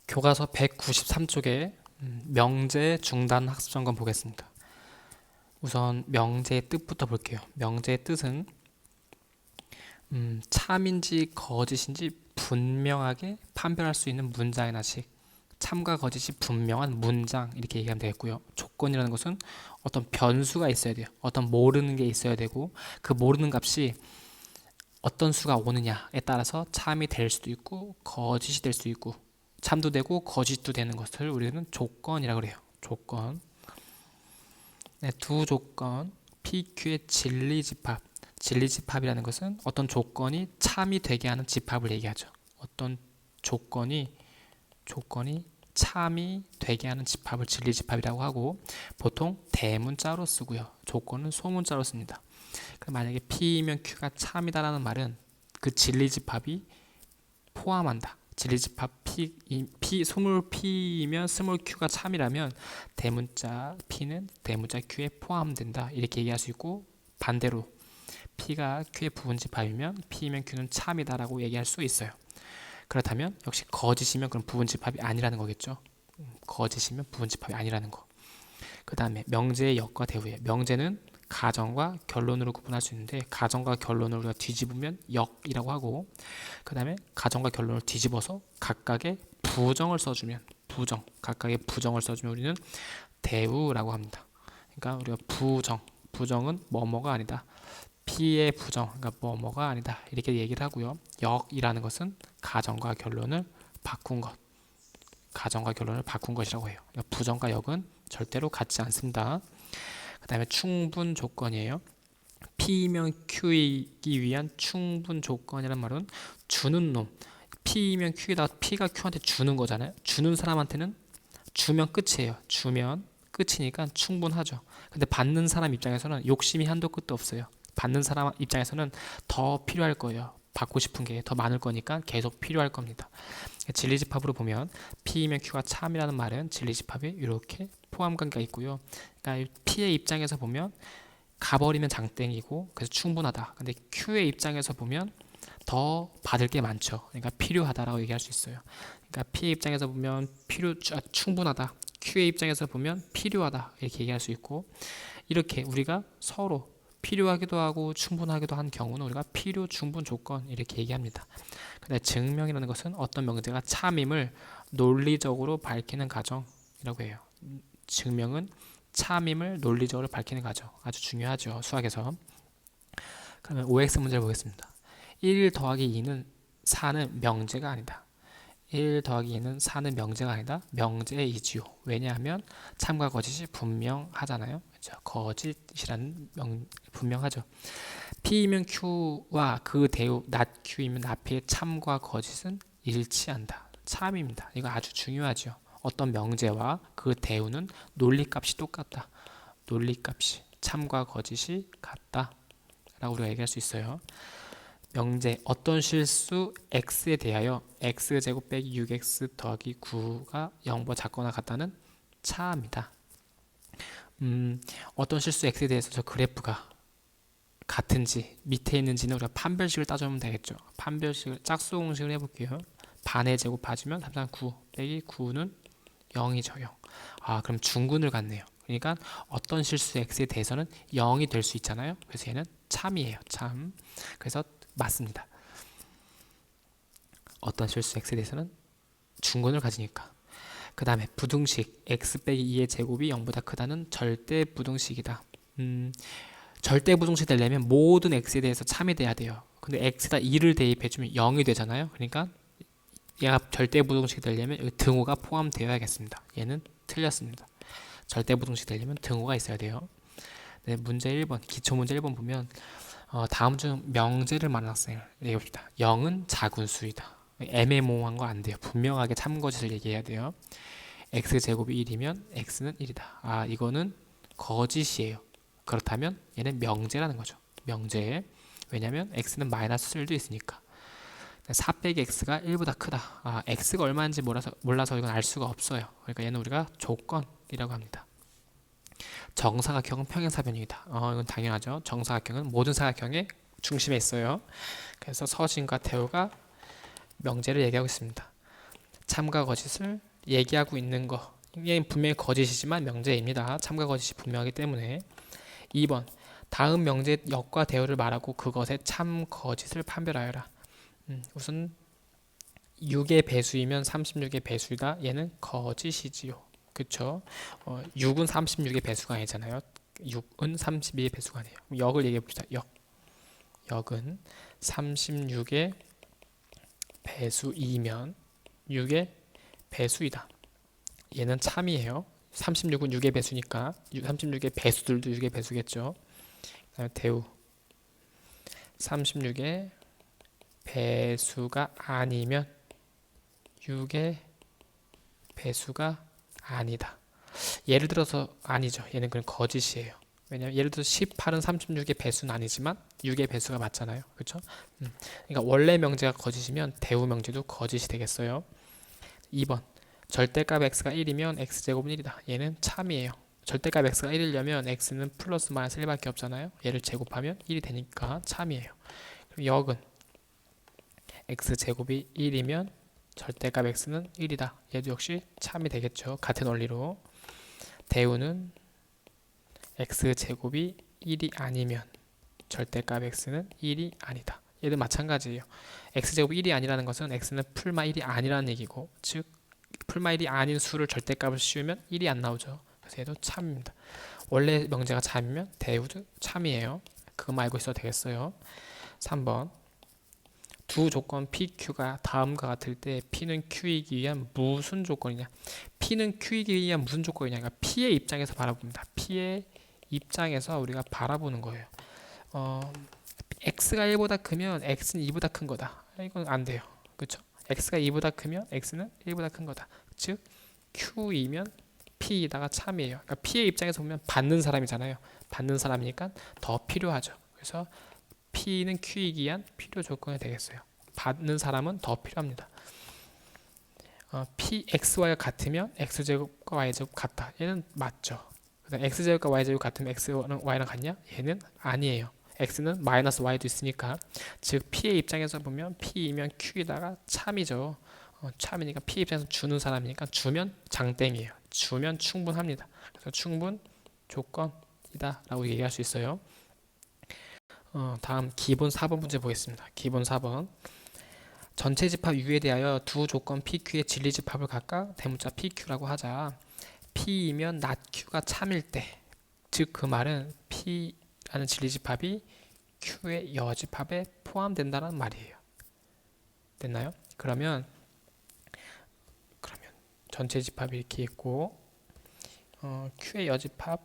교과서 193쪽에 명제 중단 학습점검 보겠습니다. 우선 명제의 뜻부터 볼게요. 명제의 뜻은 참인지 거짓인지 분명하게 판별할 수 있는 문장의 나식, 참과 거짓이 분명한 문장 이렇게 얘기하면 되겠고요. 조건이라는 것은 어떤 변수가 있어야 돼요. 어떤 모르는 게 있어야 되고 그 모르는 값이 어떤 수가 오느냐에 따라서 참이 될 수도 있고 거짓이 될 수도 있고 참도 되고 거짓도 되는 것을 우리는 조건이라고 그래요. 조건. 네, 두 조건. PQ의 진리집합. 진리집합이라는 것은 어떤 조건이 참이 되게 하는 집합을 얘기하죠. 어떤 조건이 참이 되게 하는 집합을 진리집합이라고 하고 보통 대문자로 쓰고요. 조건은 소문자로 씁니다. 그럼 만약에 P이면 Q가 참이다라는 말은 그 진리집합이 포함한다. 진리집합 스몰 P이면 스몰 Q가 참이라면 대문자 P는 대문자 Q에 포함된다. 이렇게 얘기할 수 있고 반대로 P가 Q의 부분집합이면 P이면 Q는 참이다라고 얘기할 수 있어요. 그렇다면 역시 거짓이면 그럼 부분집합이 아니라는 거겠죠. 거짓이면 부분집합이 아니라는 거. 그 다음에 명제의 역과 대우예요. 명제는 가정과 결론으로 구분할 수 있는데 가정과 결론을 우리가 뒤집으면 역이라고 하고 그 다음에 가정과 결론을 뒤집어서 각각의 부정을 써주면 각각의 부정을 써주면 우리는 대우라고 합니다. 그러니까 우리가 부정은 뭐뭐가 아니다. P의 부정, 그러니까 뭐뭐가 아니다. 이렇게 얘기를 하고요. 역이라는 것은 가정과 결론을 바꾼 것. 가정과 결론을 바꾼 것이라고 해요. 그러니까 부정과 역은 절대로 같지 않습니다. 그 다음에 충분 조건이에요. P이면 Q이기 위한 충분 조건이란 말은 주는 놈. P이면 Q에다 P가 Q한테 주는 거잖아요. 주는 사람한테는 주면 끝이에요. 주면 끝이니까 충분하죠. 근데 받는 사람 입장에서는 욕심이 한도 끝도 없어요. 받는 사람 입장에서는 더 필요할 거예요. 받고 싶은 게 더 많을 거니까 계속 필요할 겁니다. 진리집합으로 보면 P이면 Q가 참이라는 말은 진리집합에 이렇게 포함관계가 있고요. 그러니까 P의 입장에서 보면 가버리면 장땡이고 그래서 충분하다. 근데 Q의 입장에서 보면 더 받을 게 많죠. 그러니까 필요하다라고 얘기할 수 있어요. 그러니까 P의 입장에서 보면 충분하다. Q의 입장에서 보면 필요하다. 이렇게 얘기할 수 있고 이렇게 우리가 서로 필요하기도 하고 충분하기도 한 경우는 우리가 필요 충분 조건 이렇게 얘기합니다. 근데 증명이라는 것은 어떤 명제가 참임을 논리적으로 밝히는 과정이라고 해요. 증명은 참임을 논리적으로 밝히는 과정. 아주 중요하죠. 수학에서. 그러면 OX 문제를 보겠습니다. 1 더하기 2는 4는 명제가 아니다. 1 더하기 2는 4는 명제가 아니다. 명제이지요. 왜냐하면 참과 거짓이 분명하잖아요. 그렇죠? 거짓이라는 분명하죠. P이면 Q와 그 대우 not Q이면 not 참과 거짓은 일치한다. 참입니다. 이거 아주 중요하죠. 어떤 명제와 그 대우는 논리값이 똑같다. 논리값이 참과 거짓이 같다. 라고 우리가 얘기할 수 있어요. 명제 어떤 실수 x에 대하여 x제곱 빼기 6x 더하기 9가 0보다 작거나 같다는 차입니다. 어떤 실수 x에 대해서 저 그래프가 같은지 밑에 있는지는 우리가 판별식을 따져보면 되겠죠. 판별식을 짝수 공식을 해볼게요. 반의 제곱 봐주면 3, 9 빼기 9는 0이죠. 0. 그럼 중근을 갖네요. 그러니까 어떤 실수 x에 대해서는 0이 될 수 있잖아요. 그래서 얘는 참이에요. 참. 그래서 맞습니다. 어떤 실수 x에 대해서는 중근을 가지니까. 그 다음에 부등식 x 빼기 2의 제곱이 0보다 크다는 절대 부등식이다. 절대 부등식 되려면 모든 x에 대해서 참이 돼야 돼요. 근데 x에다 2를 대입해주면 0이 되잖아요. 그러니까 얘가 절대 부등식이 되려면 여기 등호가 포함되어야겠습니다. 얘는 틀렸습니다. 절대 부등식이 되려면 등호가 있어야 돼요. 네, 문제 1번 기초문제 1번 보면 다음 중 명제를 말하는 학생을 얘기해봅시다. 0은 작은 수이다. 애매모호한 거 안 돼요. 분명하게 참거짓을 얘기해야 돼요. x제곱이 1이면 x는 1이다. 이거는 거짓이에요. 그렇다면 얘는 명제라는 거죠. 명제. 왜냐면 x는 마이너스 1도 있으니까. 4 빼기 x가 1보다 크다. x가 얼마인지 몰라서 이건 알 수가 없어요. 그러니까 얘는 우리가 조건이라고 합니다. 정사각형은 평행사변형이다. 이건 당연하죠. 정사각형은 모든 사각형의 중심에 있어요. 그래서 서신과 태우가 명제를 얘기하고 있습니다. 참과 거짓을 얘기하고 있는 거. 이게 분명히 거짓이지만 명제입니다. 참과 거짓이 분명하기 때문에. 2번 다음 명제의 역과 대우를 말하고 그것의 참 거짓을 판별하여라. 우선 6의 배수이면 36의 배수이다. 얘는 거짓이지요. 그쵸? 6은 36의 배수가 아니잖아요. 6은 32의 배수가 아니에요. 역을 얘기해 봅시다. 역은 36의 배수이면 6의 배수이다. 얘는 참이에요. 36은 6의 배수니까 36의 배수들도 6의 배수겠죠. 그다음에 대우 36의 배수가 아니면 6의 배수가 아니다. 예를 들어서 아니죠. 얘는 그냥 거짓이에요. 왜냐면 예를 들어서 18은 36의 배수는 아니지만 6의 배수가 맞잖아요. 그렇죠? 그러니까 원래 명제가 거짓이면 대우 명제도 거짓이 되겠어요. 2번 절대값 x가 1이면 x제곱은 1이다. 얘는 참이에요. 절대값 x가 1이려면 x는 플러스 마이너스 1밖에 없잖아요. 얘를 제곱하면 1이 되니까 참이에요. 그럼 역은 x제곱이 1이면 절대값 x는 1이다. 얘도 역시 참이 되겠죠. 같은 원리로. 대우는 x제곱이 1이 아니면 절대값 x는 1이 아니다. 얘도 마찬가지예요. x제곱이 1이 아니라는 것은 x는 풀마 1이 아니라는 얘기고, 즉 풀마 1이 아닌 수를 절대값을 씌우면 1이 안 나오죠. 그래서 얘도 참입니다. 원래 명제가 참이면 대우도 참이에요. 그것만 알고 있어도 되겠어요. 3번 두 조건 PQ가 다음과 같을 때 P는 Q이기 위한 무슨 조건이냐. P는 Q이기 위한 무슨 조건이냐. 그러니까 P의 입장에서 바라봅니다. P의 입장에서 우리가 바라보는 거예요. X가 1보다 크면 X는 2보다 큰 거다. 이건 안 돼요. 그렇죠? X가 2보다 크면 X는 1보다 큰 거다. 즉 Q이면 P이다가 참이에요. 그러니까 P의 입장에서 보면 받는 사람이잖아요. 받는 사람이니까 더 필요하죠. 그래서 P는 Q이기 위한 필요 조건이 되겠어요. 받는 사람은 더 필요합니다. P, XY가 같으면 X제곱과 Y제곱 같다. 얘는 맞죠. 그다음 X제곱과 Y제곱 같으면 X는 Y랑 같냐? 얘는 아니에요. X는 마이너스 Y도 있으니까. 즉 P의 입장에서 보면 P이면 Q이다가 참이죠. 참이니까 P 입장에서 주는 사람이니까 주면 장땡이에요. 주면 충분합니다. 그래서 충분 조건이다 라고 얘기할 수 있어요. 다음 기본 4번 문제 보겠습니다. 기본 4번 전체 집합 U에 대하여 두 조건 PQ의 진리 집합을 각각 대문자 PQ라고 하자. P이면 not Q가 참일 때, 즉 그 말은 P라는 진리 집합이 Q의 여집합에 포함된다는 말이에요. 됐나요? 그러면 전체 집합이 이렇게 있고 Q의 여집합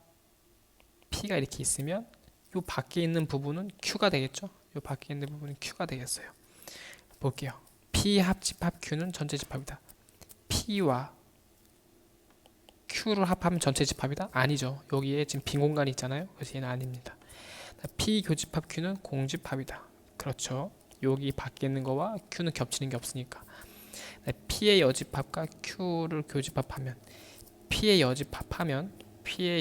P가 이렇게 있으면 요 밖에 있는 부분은 Q가 되겠죠? 요 밖에 있는 부분은 Q가 되겠어요. 볼게요. P 합집합 Q는 전체 집합이다. P와 Q를 합하면 전체 집합이다? 아니죠. 여기에 지금 빈 공간이 있잖아요. 그래서 얘는 아닙니다. P 교집합 Q는 공집합이다. 그렇죠. 여기 밖에 있는 거와 Q는 겹치는 게 없으니까. P의 여집합과 Q를 교집합하면 P의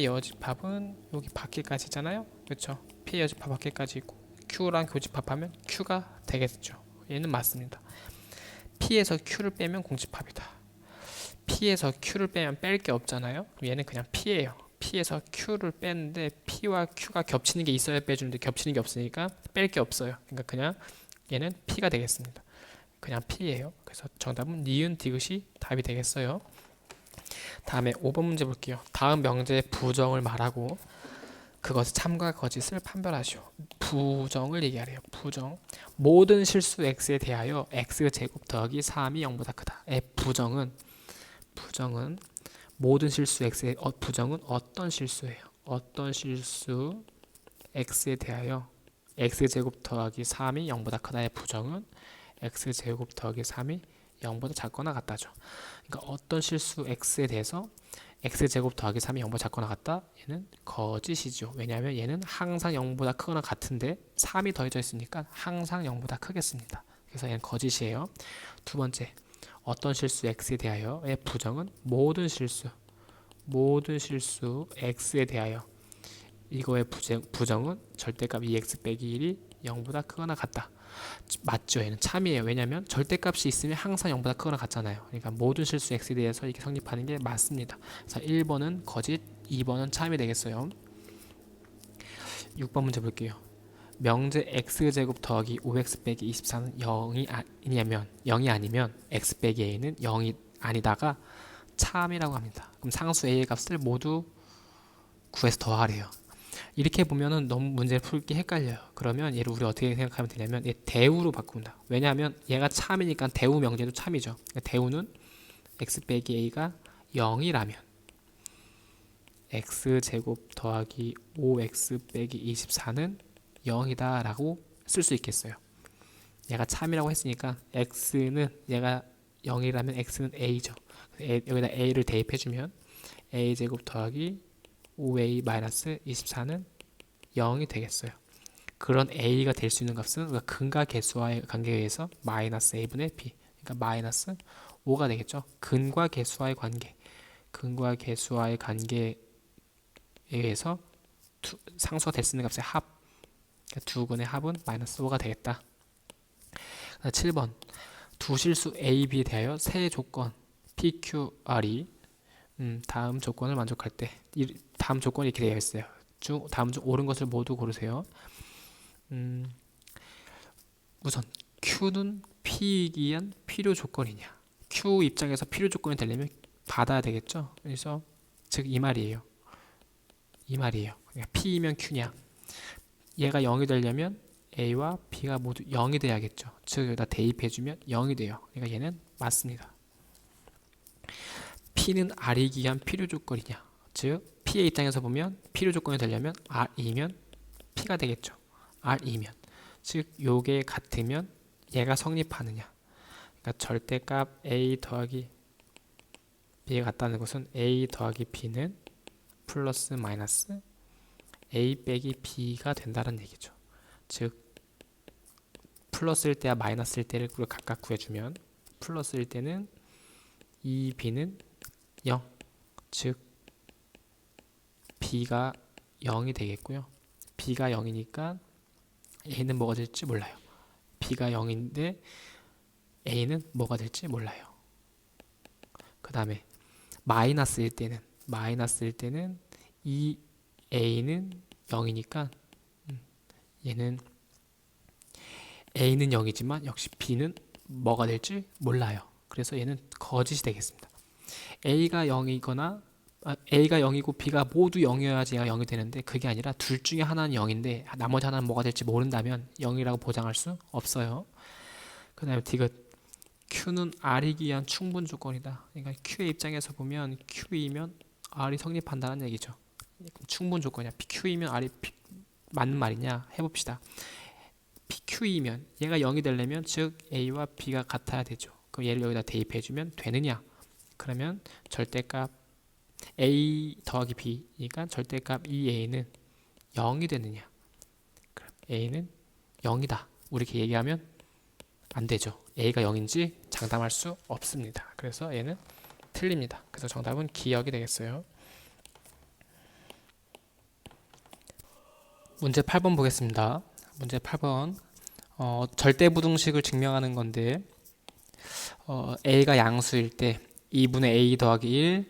여집합은 여기 밖에까지 있잖아요. 그렇죠. P의 여집합 밖에까지 있고 Q랑 교집합하면 Q가 되겠죠. 얘는 맞습니다. P에서 Q를 빼면 공집합이다. P에서 Q를 빼면 뺄 게 없잖아요. 얘는 그냥 P예요. P에서 Q를 빼는데 P와 Q가 겹치는 게 있어야 빼주는데 겹치는 게 없으니까 뺄 게 없어요. 그러니까 그냥 얘는 P가 되겠습니다. 그냥 P예요. 그래서 정답은 니은 디귿이 답이 되겠어요. 다음에 5번 문제 볼게요. 다음 명제의 부정을 말하고 그것의 참과 거짓을 판별하시오. 부정을 얘기하래요. 부정. 모든 실수 x에 대하여 x제곱 더하기 3이 0보다 크다. 부정은 모든 실수 x의 부정은 어떤 실수예요? 어떤 실수 x에 대하여 x제곱 더하기 3이 0보다 크다의 부정은 x제곱 더하기 3이 0보다 작거나 같다죠. 그러니까 어떤 실수 x에 대해서 x제곱 더하기 3이 0보다 작거나 같다? 얘는 거짓이죠. 왜냐하면 얘는 항상 0보다 크거나 같은데 3이 더해져 있으니까 항상 0보다 크겠습니다. 그래서 얘는 거짓이에요. 두 번째, 어떤 실수 x에 대하여의 부정은 모든 실수 x에 대하여 이거의 부정은 절대값 2x 빼기 1이 0보다 크거나 같다. 맞죠? 얘는 참이에요. 왜냐면 절대값이 있으면 항상 0보다 크거나 같잖아요. 그러니까 모든 실수 x에 대해서 이렇게 성립하는 게 맞습니다. 그래서 1번은 거짓, 2번은 참이 되겠어요. 6번 문제 볼게요. 명제 x제곱 더하기 5x 빼기 24는 0이 아니면 x 빼기 a는 0이 아니다가 참이라고 합니다. 그럼 상수 a의 값을 모두 구해서 더하래요. 이렇게 보면은 너무 문제를 풀기 헷갈려요. 그러면 얘를 우리 어떻게 생각하면 되냐면 얘 대우로 바꾼다. 왜냐하면 얘가 참이니까 대우 명제도 참이죠. 그러니까 대우는 x 빼기 a가 0이라면 x제곱 더하기 5x 빼기 24는 0이다 라고 쓸 수 있겠어요. 얘가 참이라고 했으니까 x는 얘가 0이라면 x는 a죠. 여기다 a를 대입해주면 a제곱 더하기 5a 마이너스 24는 0이 되겠어요. 그런 a가 될 수 있는 값은 우리가 근과 개수와의 관계에 의해서 마이너스 a분의 b, 그러니까 마이너스 5가 되겠죠. 근과 개수와의 관계, 근과 개수와의 관계에 의해서 상수가 될 수 있는 값의 합, 그러니까 두 근의 합은 마이너스 5가 되겠다. 7번 두 실수 a, b에 대하여 세 조건 PQR이 다음 조건을 만족할 때 다음 조건이 이렇게 되어 있어요. 다음 중 옳은 것을 모두 고르세요. 우선 Q는 P이기 위한 필요 조건이냐? Q 입장에서 필요 조건이 되려면 받아야 되겠죠. 그래서 즉 이 말이에요. 그러니까 P이면 Q냐? 얘가 0이 되려면 A와 B가 모두 0이 돼야겠죠. 즉 여기다 대입해주면 0이 돼요. 그러니까 얘는 맞습니다. P는 R이기 위한 필요 조건이냐? 즉 P의 입장에서 보면 필요 조건이 되려면 R이면 P가 되겠죠. R이면 즉 요게 같으면 얘가 성립하느냐? 그러니까 절대값 A 더하기 B가 같다는 것은 A 더하기 B는 플러스 마이너스 A 빼기 B가 된다는 얘기죠. 즉 플러스일 때와 마이너스일 때를 각각 구해주면 플러스일 때는 2B는 0, 즉 B가 0이 되겠고요. B가 0이니까 A는 뭐가 될지 몰라요. B가 0인데 A는 뭐가 될지 몰라요. 그 다음에 마이너스일 때는 이 A는 0이니까 얘는 A는 0이지만 역시 B는 뭐가 될지 몰라요. 그래서 얘는 거짓이 되겠습니다. A가 0이거나 A가 0이고 B가 모두 0이어야지 얘가 0이 되는데 그게 아니라 둘 중에 하나는 0인데 나머지 하나는 뭐가 될지 모른다면 0이라고 보장할 수 없어요. 그 다음에 디귿 Q는 R이기 위한 충분 조건이다. 그러니까 Q의 입장에서 보면 Q이면 R이 성립한다는 얘기죠. 충분 조건이야. Q이면 R이 맞는 말이냐 해봅시다. PQ이면 얘가 0이 되려면 즉 A와 B가 같아야 되죠. 그럼 얘를 여기다 대입해주면 되느냐? 그러면 절대값 A 더하기 B니까 절대값 2A는 0이 되느냐? 그럼 A는 0이다. 이렇게 얘기하면 안 되죠. A가 0인지 장담할 수 없습니다. 그래서 얘는 틀립니다. 그래서 정답은 기역이 되겠어요. 문제 8번 보겠습니다. 문제 8번 절대부등식을 증명하는 건데 A가 양수일 때 2분의 A 더하기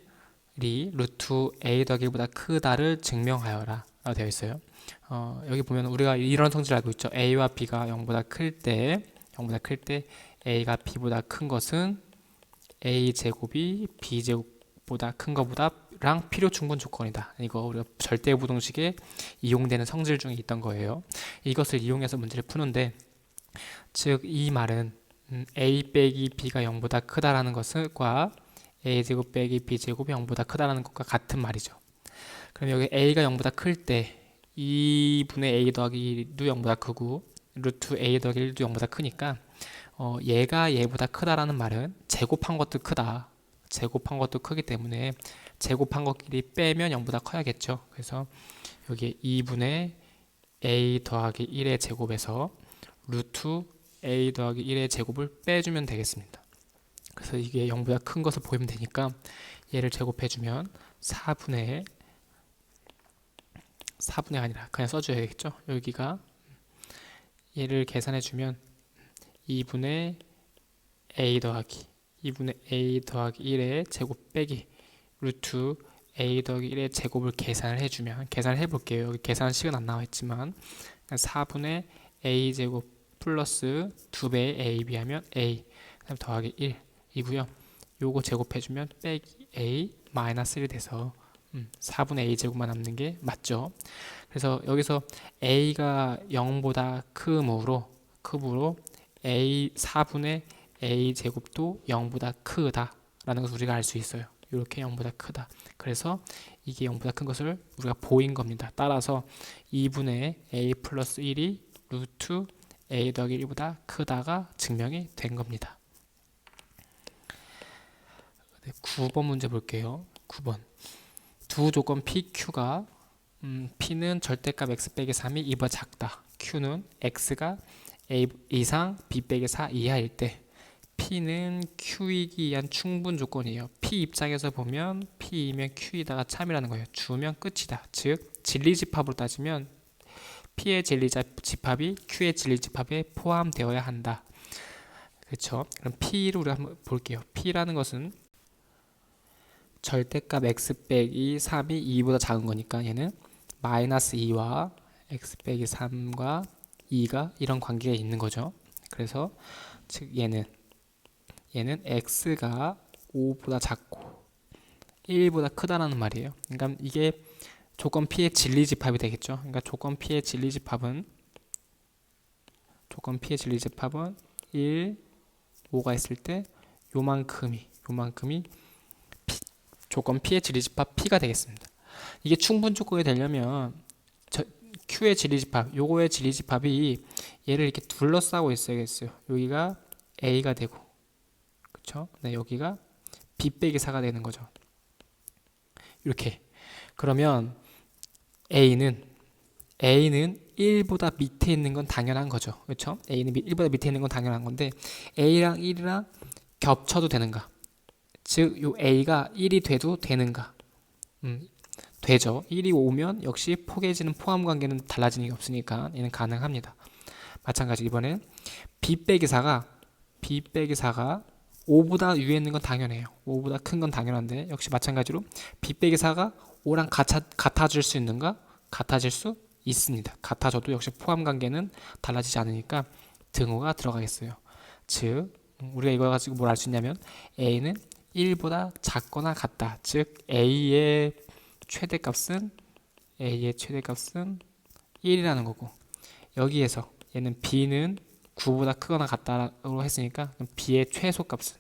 1이 루트 A 더하기 1보다 크다를 증명하여라 라고 되어 있어요. 여기 보면 우리가 이런 성질을 알고 있죠. A와 B가 0보다 클 때 A가 B보다 큰 것은 A제곱이 B제곱보다 큰 것보다랑 필요 충분 조건이다. 이거 우리가 절대부등식에 이용되는 성질 중에 있던 거예요. 이것을 이용해서 문제를 푸는데 즉 이 말은 A 빼기 B가 0보다 크다라는 것과 A제곱 빼기 B제곱이 0보다 크다라는 것과 같은 말이죠. 그럼 여기 A가 0보다 클 때 2분의 A 더하기 1도 0보다 크고 루트 A 더하기 1도 0보다 크니까 얘가 얘보다 크다라는 말은 제곱한 것도 크다. 제곱한 것도 크기 때문에 제곱한 것끼리 빼면 0보다 커야겠죠. 그래서 여기 2분의 A 더하기 1의 제곱에서 루트 A 더하기 1의 제곱을 빼주면 되겠습니다. 그래서 이게 0보다 큰 것을 보이면 되니까 얘를 제곱해주면 4분의 아니라 그냥 써줘야겠죠. 여기가 얘를 계산해주면 2분의 a 더하기 2분의 a 더하기 1의 제곱 빼기 루트 a 더하기 1의 제곱을 계산을 해주면, 계산을 해볼게요. 여기 계산식은 안 나와 있지만 4분의 a 제곱 플러스 2배의 ab 하면 a 그다음 더하기 1 이고요. 요거 제곱해주면 빼기 a 마이너스 1이 돼서 4분의 a 제곱만 남는 게 맞죠. 그래서 여기서 a가 0보다 크므로 a 4분의 a 제곱도 0보다 크다라는 것을 우리가 알 수 있어요. 이렇게 0보다 크다. 그래서 이게 0보다 큰 것을 우리가 보인 겁니다. 따라서 2분의 a 플러스 1이 루트 a 더하기 1보다 크다가 증명이 된 겁니다. 네, 9번 문제 볼게요. 9번. 두 조건 PQ가 P는 절대값 x 빼기 3이 2보다 작다. Q는 x가 a 이상 b 빼기 4 이하일 때 P는 Q이기 위한 충분 조건이에요. P 입장에서 보면 P이면 Q이다가 참이라는 거예요. 주면 끝이다. 즉 진리집합으로 따지면 P의 진리집합이 Q의 진리집합에 포함되어야 한다. 그렇죠? 그럼 P를 우리가 한번 볼게요. P라는 것은 절대값 x 빼기 3이 2보다 작은 거니까 얘는 마이너스 2와 x 빼기 3과 2가 이런 관계가 있는 거죠. 그래서 즉 얘는 x가 5보다 작고 1보다 크다라는 말이에요. 그러니까 이게 조건 P의 진리집합이 되겠죠. 그러니까 조건 P의 진리집합은 1, 5가 있을 때 요만큼이 조건 P의 진리집합 P가 되겠습니다. 이게 충분 조건이 되려면 Q의 진리집합, 요거의 진리집합이 얘를 이렇게 둘러싸고 있어야겠어요. 여기가 A가 되고, 그쵸? 네, 여기가 B 빼기 4가 되는 거죠. 이렇게. 그러면 A는 1보다 밑에 있는 건 당연한 거죠. 그쵸? A는 1보다 밑에 있는 건 당연한 건데, A랑 1이랑 겹쳐도 되는가? 즉, 요 A가 1이 돼도 되는가? 되죠. 1이 오면 역시 포개지는 포함 관계는 달라지는 게 없으니까 얘는 가능합니다. 마찬가지 이번엔 B 빼기 4가 5보다 위에 있는 건 당연해요. 5보다 큰 건 당연한데 역시 마찬가지로 B 빼기 4가 5랑 같아질 수 있는가? 같아질 수 있습니다. 같아져도 역시 포함 관계는 달라지지 않으니까 등호가 들어가겠어요. 즉 우리가 이거 가지고 뭘 알 수 있냐면 A는 1보다 작거나 같다. 즉 A의 최대값은 1이라는 거고, 여기에서 얘는 B는 9보다 크거나 같다고 했으니까 B의 최소값은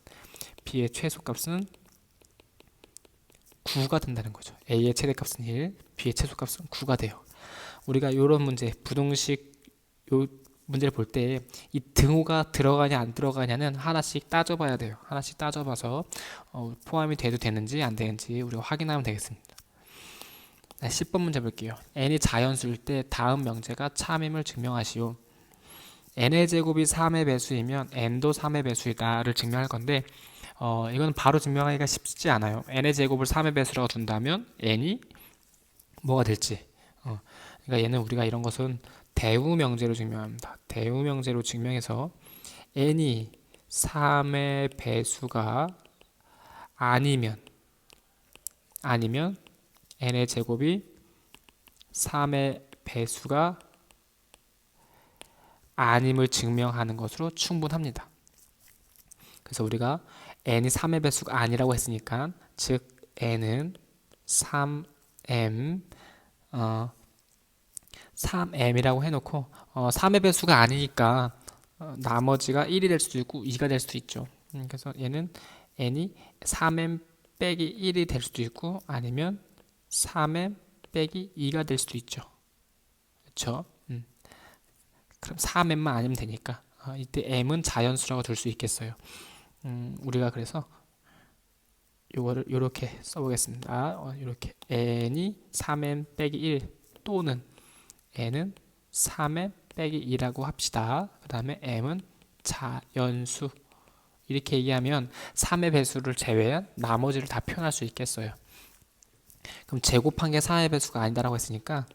9가 된다는 거죠. A의 최대값은 1, B의 최소값은 9가 돼요. 우리가 이런 문제, 부등식 요 문제를 볼 때 이 등호가 들어가냐 안 들어가냐는 하나씩 따져봐야 돼요. 하나씩 따져봐서 포함이 돼도 되는지 안 되는지 우리가 확인하면 되겠습니다. 10번 문제 볼게요. n이 자연수일 때 다음 명제가 참임을 증명하시오. n의 제곱이 3의 배수이면 n도 3의 배수이다를 증명할 건데 이건 바로 증명하기가 쉽지 않아요. n의 제곱을 3의 배수라고 둔다면 n이 뭐가 될지. 그러니까 얘는 우리가 이런 것은 대우 명제로 증명합니다. 대우 명제로 증명해서 n이 3의 배수가 아니면 n의 제곱이 3의 배수가 아님을 증명하는 것으로 충분합니다. 그래서 우리가 n이 3의 배수가 아니라고 했으니까 즉 n은 3m이라고 해놓고 3의 배수가 아니니까 나머지가 1이 될 수도 있고 2가 될 수도 있죠. 그래서 얘는 n이 3m 빼기 1이 될 수도 있고 아니면 3m 빼기 2가 될 수도 있죠. 그렇죠? 그럼 4m만 아니면 되니까 이때 m은 자연수라고 둘 수 있겠어요. 우리가 그래서 요거를 이렇게 써보겠습니다. 이렇게 n이 3m 빼기 1 또는 n은 3m 빼기 2라고 합시다. 그 다음에 m은 자연수 이렇게 얘기하면 3의 배수를 제외한 나머지를 다 표현할 수 있겠어요. 그럼 제곱한 게 4의 배수가 아니다라고 했으니까,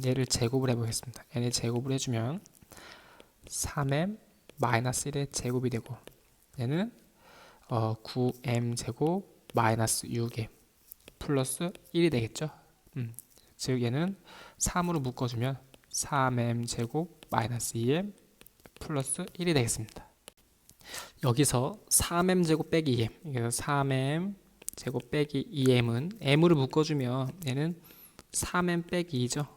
얘를 제곱을 해보겠습니다. n의 제곱을 해주면 3m 마이너스 1의 제곱이 되고 얘는 9m 제곱 마이너스 6m 플러스 1이 되겠죠. 즉 얘는 3으로 묶어주면 3m 제곱 마이너스 2m 플러스 1이 되겠습니다. 여기서 3m 제곱 빼기 2m, 그래서 3m 제곱 빼기 2m은 m으로 묶어주면 얘는 3m 빼기 2죠.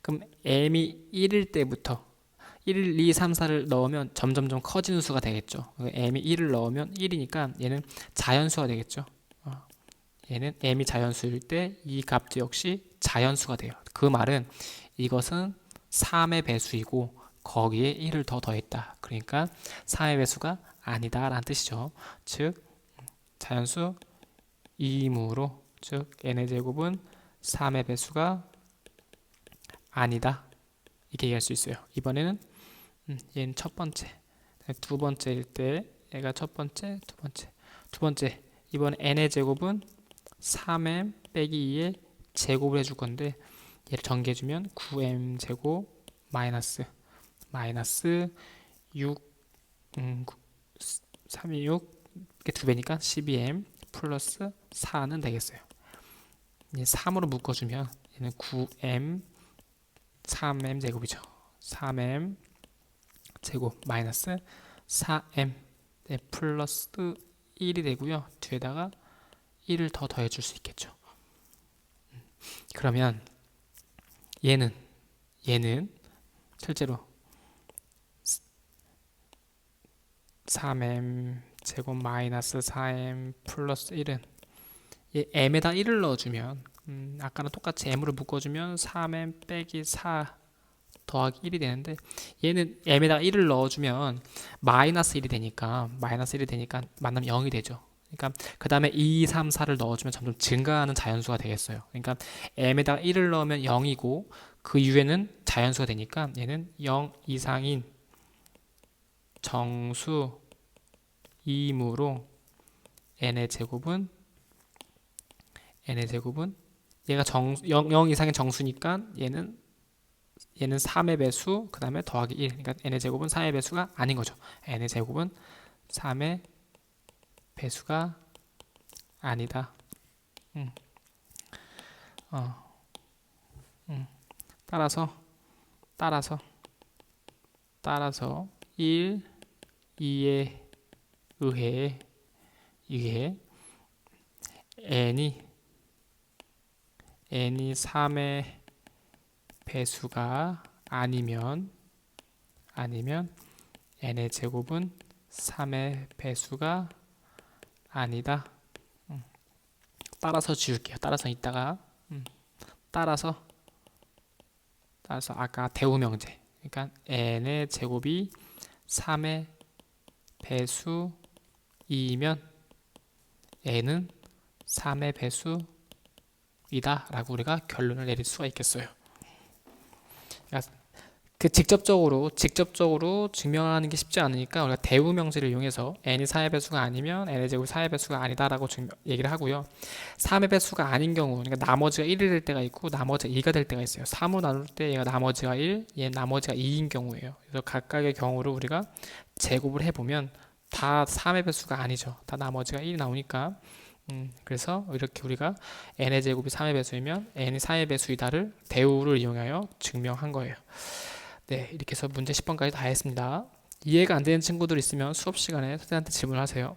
그럼 m이 1일 때부터 1, 2, 3, 4를 넣으면 점점점 커지는 수가 되겠죠. m이 1을 넣으면 1이니까 얘는 자연수가 되겠죠. 얘는 m이 자연수일 때 이 값도 역시 자연수가 돼요. 그 말은 이것은 3의 배수이고 거기에 1을 더 더했다. 그러니까 3의 배수가 아니다 라는 뜻이죠. 즉 자연수 2이므로 즉 n의 제곱은 3의 배수가 아니다. 이렇게 얘기할 수 있어요. 이번에는 얘는 첫 번째, 두 번째일 때 얘가 첫 번째, 두 번째. 이번 n의 제곱은 3m 빼기 2의 제곱을 해줄 건데 얘를 전개해주면 9m 제곱 마이너스 6 3이 6 이렇게 두 배니까 12m 플러스 4는 되겠어요. 이제 3으로 묶어주면 얘는 9m 3m 제곱이죠. 3m 제곱 마이너스 4m 플러스 1이 되고요. 뒤에다가 1을 더 더해줄 수 있겠죠. 그러면 얘는 실제로 3m 제곱 마이너스 4m 플러스 1은 얘 m에다 1을 넣어주면 아까는 똑같이 m으로 묶어주면 3m 빼기 4 더하기 1이 되는데 얘는 m에다 1을 넣어주면 마이너스 1이 되니까 만나면 0이 되죠. 그러니까 그 다음에 2, 3, 4를 넣어주면 점점 증가하는 자연수가 되겠어요. 그러니까 m에다 1을 넣으면 0이고 그 이후에는 자연수가 되니까 얘는 0 이상인 정수이므로 n의 제곱은 얘가 0 이상의 정수니까 얘는 3의 배수 그 다음에 더하기 1, 그러니까 n의 제곱은 3의 배수가 아닌 거죠. n의 제곱은 3의 배수가 아니다. 따라서 1, 2에 의해 n이 3의 배수가 아니면 n의 제곱은 3의 배수가 아니다. 따라서 지울게요. 따라서 이따가 따라서 아까 대우명제, 그러니까 n의 제곱이 3의 배수이면 n은 3의 배수이다 라고 우리가 결론을 내릴 수가 있겠어요. 그러니까 그 직접적으로 증명하는 게 쉽지 않으니까 우리가 대우명제를 이용해서 n이 4의 배수가 아니면 n의 제곱이 4의 배수가 아니다라고 얘기를 하고요. 3의 배수가 아닌 경우, 그러니까 나머지가 1이 될 때가 있고 나머지가 2가 될 때가 있어요. 3으로 나눌 때 얘가 나머지가 1, 얘는 나머지가 2인 경우예요. 그래서 각각의 경우를 우리가 제곱을 해보면 다 3의 배수가 아니죠. 다 나머지가 1이 나오니까 그래서 이렇게 우리가 n의 제곱이 3의 배수이면 n이 4의 배수이다를 대우를 이용하여 증명한 거예요. 네, 이렇게 해서 문제 10번까지 다 했습니다. 이해가 안 되는 친구들 있으면 수업 시간에 선생님한테 질문하세요.